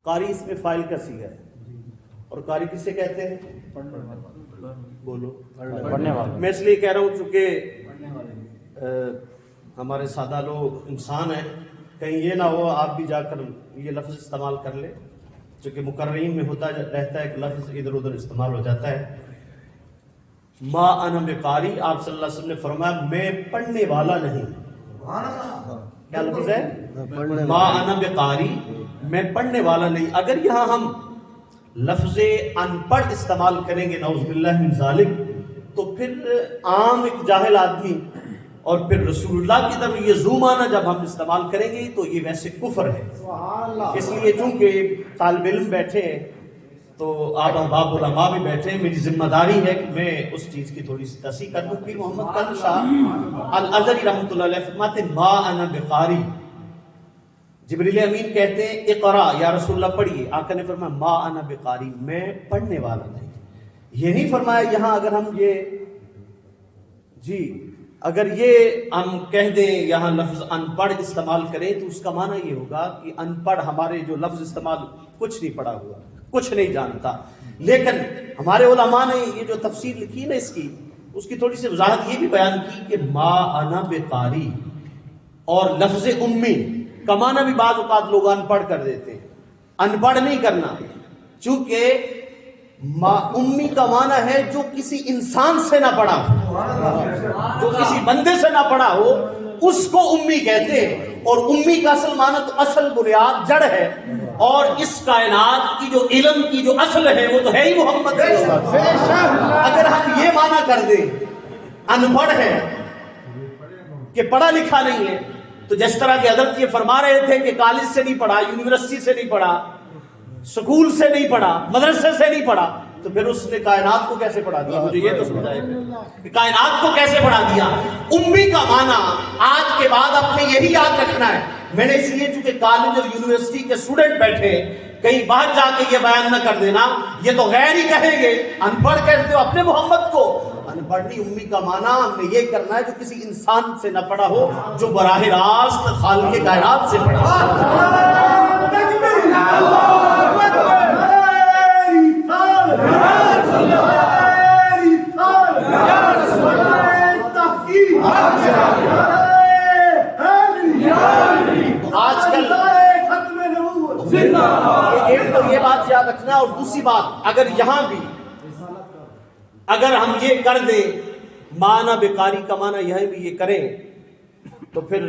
قاری اس میں فاعل کا صیغہ ہے، اور قاری کسے کہتے ہیں؟ بولو، پڑھنے والا۔ میں اس لیے کہہ رہا ہوں چونکہ ہمارے سادہ لوگ انسان ہیں، کہیں یہ نہ ہو آپ بھی جا کر یہ لفظ استعمال کر لیں، چونکہ مقررین میں ہوتا رہتا ہے کہ لفظ ادھر ادھر استعمال ہو جاتا ہے۔ ما انا بقاری، آپ صلی اللہ علیہ وسلم نے فرمایا میں پڑھنے والا نہیں۔ کیا لفظ ہے؟ ما انا بقاری، میں پڑھنے والا نہیں۔ اگر یہاں ہم لفظ ان پڑھ استعمال کریں گے نعوذ باللہ من ذالک، تو پھر عام ایک جاہل آدمی اور پھر رسول اللہ کی طرف یہ زوم آنا جب ہم استعمال کریں گے تو یہ ویسے کفر ہے۔ اس لیے چونکہ طالب علم بیٹھے ہیں تو آپ احباب علماء بھی بیٹھے ہیں، میری ذمہ داری ہے کہ میں اس چیز کی تھوڑی سی تصحیح کر دوں۔ پیر محمد قادر شاہ الازہری رحمۃ اللہ علیہ فرماتے ہیں ما انا بقاری، جبریل امین کہتے ہیں اقرا یا رسول اللہ پڑھیے، آقا نے فرمایا ما انا بقاری، میں پڑھنے والا نہیں۔ یہ نہیں فرمایا یہاں اگر ہم یہ اگر یہ ہم کہہ دیں یہاں لفظ ان پڑھ استعمال کریں تو اس کا معنی یہ ہوگا کہ ان پڑھ ہمارے جو لفظ استعمال کچھ نہیں پڑھا ہوا، کچھ نہیں جانتا۔ لیکن ہمارے علماء نے یہ جو تفسیر لکھی نا اس کی تھوڑی سی وضاحت یہ بھی بیان کی کہ ما انا بقاری اور لفظ امی کا معنی بھی بعض اوقات لوگ ان پڑھ کر دیتے ہیں۔ ان پڑھ نہیں کرنا، چونکہ امی کا معنی ہے جو کسی انسان سے نہ پڑھا ہو، جو کسی بندے سے نہ پڑھا ہو اس کو امی کہتے ہیں۔ اور امی کا اصل معنی تو اصل بنیاد جڑ ہے، اور اس کائنات کی جو علم کی جو اصل ہے وہ تو ہے ہی محمد صلی اللہ علیہ وسلم۔ اگر ہم یہ معنی کر دیں ان پڑھ ہے کہ پڑھا لکھا نہیں ہے، تو جس طرح کہ حضرت یہ فرما رہے تھے کہ کالج سے نہیں پڑھا، یونیورسٹی سے نہیں پڑھا، سکول سے نہیں پڑھا، مدرسے سے نہیں پڑھا، تو پھر اس نے کائنات کو کیسے پڑھا دیا؟ مجھے یہ تو سمجھائے کہ کائنات کو کیسے پڑھا دیا؟ امی کا معنی آج کے بعد اپنے یہی یاد رکھنا ہے۔ میں نے اس لیے چونکہ کالج اور یونیورسٹی کے اسٹوڈنٹ بیٹھے کہیں باہر جا کے یہ بیان نہ کر دینا یہ تو غیر ہی کہیں گے ان پڑھ کہتے ہو اپنے محمد کو۔ ان پڑھ نہیں، امی کا معنی ہم نے یہ کرنا ہے جو کسی انسان سے نہ پڑھا ہو، جو براہ راست خالق کائنات سے پڑھا ہو۔ آج کل ایک تو یہ بات یاد رکھنا، اور دوسری بات اگر یہاں بھی اگر ہم یہ کر دیں معنی بقاری کا معنی یہاں بھی یہ کریں تو پھر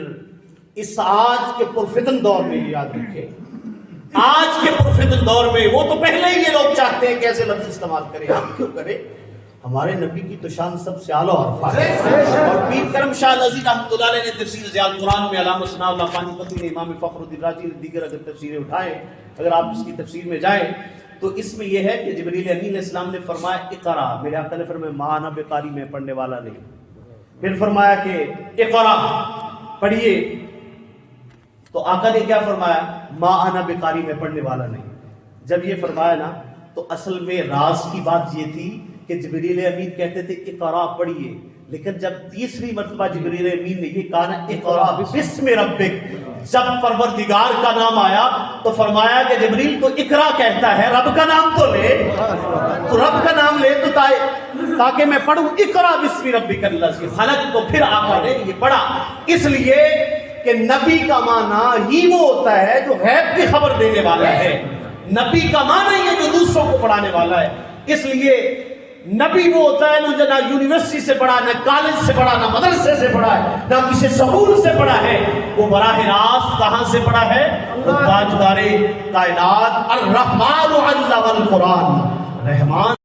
اس آج کے پرفتن دور میں یہ یاد رکھیں، آج کے پرفتن دور میں وہ تو پہلے ہی یہ لوگ چاہتے ہیں کہ ایسے لفظ استعمال کریں، ہم کیوں کریں؟ ہمارے نبی کی تو شان سب سے اعلیٰ اور فاضل ہے۔ اور پیر کرم شاہ العزیز رحمۃ اللہ علیہ نے تفسیر ضیاء القرآن میں علامہ ثناء اللہ پانی پتی نے امام فخر الدین راضی نے دیگر اگر تفسیریں اٹھائیں، اگر آپ اس کی تفسیر میں جائیں تو اس میں یہ ہے کہ جبریل امین علیہ السلام نے فرمایا اقرا، میرے آقا نے فرمایا ما انا بقاری، میں پڑھنے والا نہیں۔ پھر فرمایا کہ اقرا پڑھیے، تو آقا نے کیا فرمایا؟ ما انا بقاری، میں پڑھنے والا نہیں۔ جب یہ فرمایا نا تو اصل میں راز کی بات یہ تھی کہ جبریل امین کہتے تھے اقرا پڑھیے، لیکن جب تیسری مرتبہ جبریل امین نے یہ کہا نا اقرا بسم ربک، جب پروردگار کا نام آیا تو فرمایا کہ جبریل تو اقرا کہتا ہے، رب کا نام تو لے، تو رب کا نام لے تو تاکہ میں پڑھوں اقرا بسم ربک الذی خلق، تو پھر آقا نے یہ پڑھا۔ اس لیے کہ نبی کا معنی ہی وہ ہوتا ہے جو غیب کی خبر دینے والا ہے، نبی کا معنی ہی ہے جو دوسروں کو پڑھانے والا ہے۔ اس لیے نبی وہ ہوتا ہے جو نہ یونیورسٹی سے پڑھا، نہ کالج سے پڑھا، نہ مدرسے سے پڑھا ہے، نہ کسی سکول سے پڑھا ہے، وہ براہ راست کہاں سے پڑھا ہے؟ تاجدار کائنات الرحمن علم القرآن، رحمان